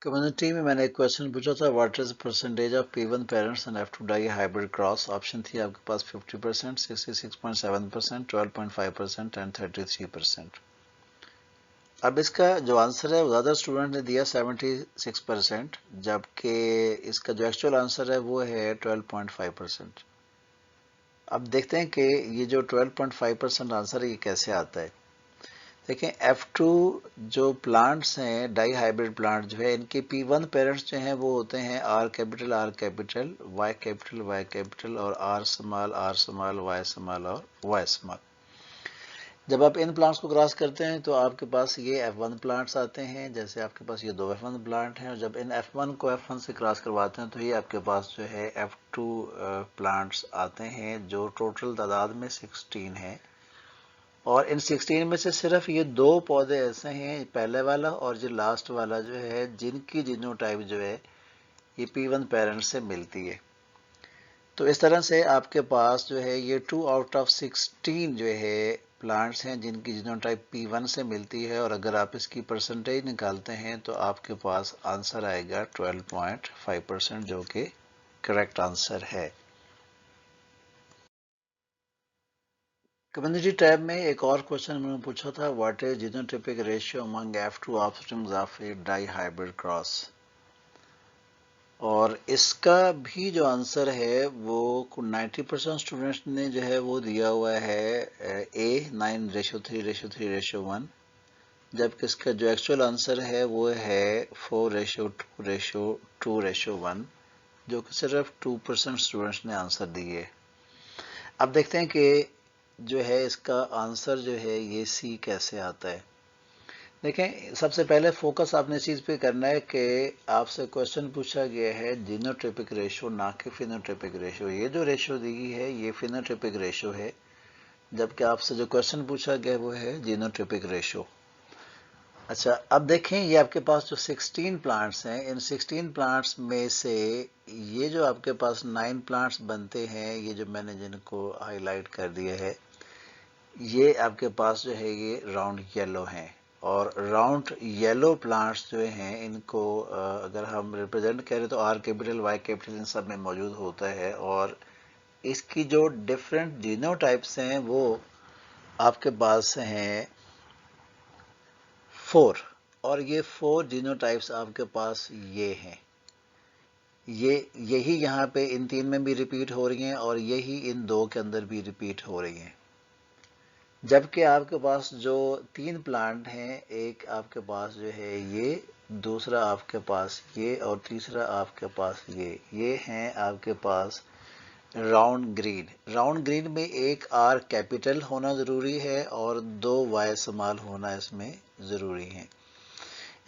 Community में मैंने एक क्वेश्चन पूछा था, what is percentage of P1 parents and F2 dihybrid cross. Option थी आपके पास 50%, 66.7%, 12.5% एंड 33%। अब इसका जो आंसर है वो ज़्यादा स्टूडेंट ने दिया 76%, जबकि इसका जो एक्चुअल आंसर है वो है 12.5%। अब देखते हैं कि ये जो 12.5% आंसर है ये कैसे आता है। देखें F2 जो प्लांट्स हैं डाई हाइब्रिड प्लांट जो है इनके P1 पेरेंट्स जो हैं वो होते हैं R कैपिटल Y कैपिटल और R स्मॉल Y स्मॉल और Y स्मॉल। जब आप इन प्लांट्स को क्रॉस करते हैं तो आपके पास ये F1 प्लांट्स आते हैं, जैसे आपके पास ये दो F1 प्लांट हैं, और जब इन F1 को F1 से क्रॉस करवाते हैं तो ये आपके पास जो है F2 प्लांट्स आते हैं, जो टोटल तादाद में 16 है। और इन 16 में से सिर्फ ये दो पौधे ऐसे हैं, पहले वाला और जो लास्ट वाला जो है, जिनकी जीनोटाइप जो है ये P1 पेरेंट से मिलती है। तो इस तरह से आपके पास जो है ये 2 आउट ऑफ 16 जो है प्लांट्स हैं जिनकी जीनोटाइप P1 से मिलती है, और अगर आप इसकी परसेंटेज निकालते हैं तो आपके पास आंसर आएगा 12.5%, जो कि करेक्ट आंसर है। कम्युनिटी टैब में एक और क्वेश्चन मैंने पूछा था, what is genotypic ratio among F2 offsprings of a dihybrid cross. और इसका भी जो आंसर है वो 90% स्टूडेंट्स ने जो है वो दिया हुआ है A 9:3:3:1, जबकि इसका जो एक्चुअल आंसर है वो है 4:2:2:1, जो कि सिर्फ 2% स्टूडेंट्स ने आंसर दिए। अब देखते हैं कि जो है इसका आंसर जो है ये सी कैसे आता है। देखें, सबसे पहले फोकस आपने इस चीज़ पे करना है कि आपसे क्वेश्चन पूछा गया है जीनोटाइपिक रेशो, ना कि फिनोटाइपिक रेशो। ये जो रेशो दी गई है ये फिनोटाइपिक रेशो है, जबकि आपसे जो क्वेश्चन पूछा गया वो है जीनोटाइपिक रेशो। अच्छा, अब देखें ये आपके पास जो 16 प्लांट्स हैं, इन 16 प्लांट्स में से ये जो आपके पास 9 प्लांट्स बनते हैं, ये जो मैंने जिनको हाईलाइट कर दिया है, ये आपके पास जो है ये राउंड येलो हैं। और राउंड येलो प्लांट्स जो हैं इनको अगर हम रिप्रेजेंट करें तो R capital Y capital in सब में मौजूद होता है, और इसकी जो डिफरेंट जीनोटाइप्स हैं वो आपके पास हैं 4, और ये 4 जीनोटाइप्स आपके पास ये हैं। यही यहाँ पे इन 3 में भी रिपीट हो रही हैं और यही इन 2 के अंदर भी रिपीट हो रही हैं। जबकि आपके पास जो 3 प्लांट हैं, एक आपके पास जो है ये, दूसरा आपके पास ये, और तीसरा आपके पास ये हैं आपके पास राउंड ग्रीन। राउंड ग्रीन में एक R कैपिटल होना ज़रूरी है और 2 Y स्मॉल होना इसमें ज़रूरी है।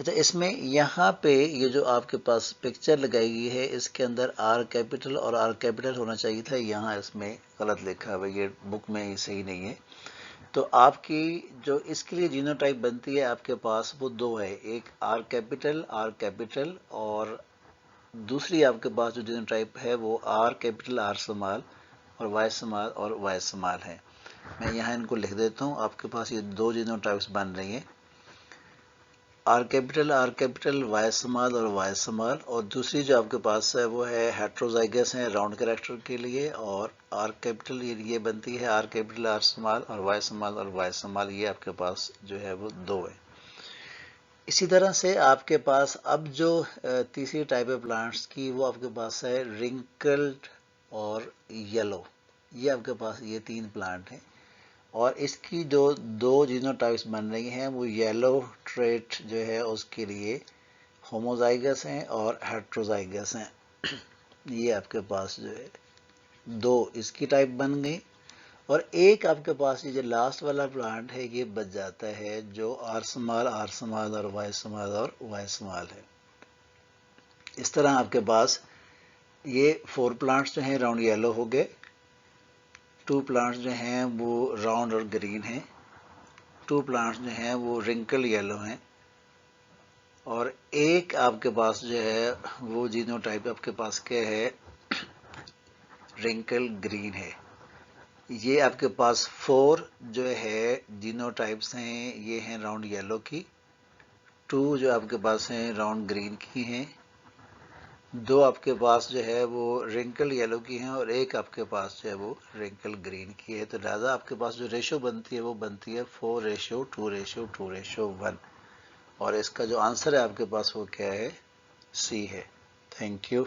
अच्छा, इसमें यहाँ पे ये जो आपके पास पिक्चर लगाई गई है इसके अंदर R कैपिटल और R कैपिटल होना चाहिए था, यहाँ इसमें गलत लिखा है, ये बुक में ये सही नहीं है। तो आपकी जो इसके लिए जीनोटाइप बनती है आपके पास वो 2 है, एक R कैपिटल और दूसरी आपके पास जो जीनोटाइप है वो R कैपिटल R स्मॉल और Y स्मॉल और Y स्मॉल है। मैं यहाँ इनको लिख देता हूँ, आपके पास ये 2 जीनोटाइप्स बन रही हैं, R कैपिटल Y स्मॉल और Y स्मॉल, और दूसरी जो आपके पास है वो है हेट्रोजाइगस है राउंड कैरेक्टर के लिए, और R कैपिटल ये बनती है R कैपिटल R स्मॉल और Y स्मॉल और Y स्मॉल, ये आपके पास जो है वो 2 है। इसी तरह से आपके पास अब जो तीसरी टाइप है प्लांट्स की वो आपके पास है रिंकल्ड और येलो। ये आपके पास ये 3 प्लांट हैं, और इसकी जो 2 जीनोटाइप्स बन रही हैं वो येलो ट्रेट जो है उसके लिए होमोजाइगस हैं और हेट्रोजाइगस हैं। ये आपके पास जो है 2 इसकी टाइप बन गई, और एक आपके पास ये जो लास्ट वाला प्लांट है ये बच जाता है जो R स्मॉल और Y स्मॉल है। इस तरह आपके पास ये 4 प्लांट्स जो हैं राउंड येलो हो गए, 2 प्लांट्स जो हैं वो राउंड और ग्रीन हैं, 2 प्लांट्स जो हैं वो रिंकल येलो हैं, और एक आपके पास जो है वो जीनोटाइप आपके पास क्या है, रिंकल ग्रीन है। ये आपके पास 4 जो है जीनोटाइप्स हैं, ये हैं राउंड येलो की, 2 جو آپ کے پاس ہیں راؤنڈ گرین کی ہیں، 2 آپ کے پاس جو ہے وہ رنکل یلو کی ہیں، اور 1 آپ کے پاس جو ہے وہ رنکل گرین کی ہے. تو لہٰذا آپ کے پاس جو ریشو بنتی ہے وہ بنتی ہے 4:2:2:1، اور اس کا جو آنسر ہے آپ کے پاس وہ کیا ہے؟ سی ہے. Thank you.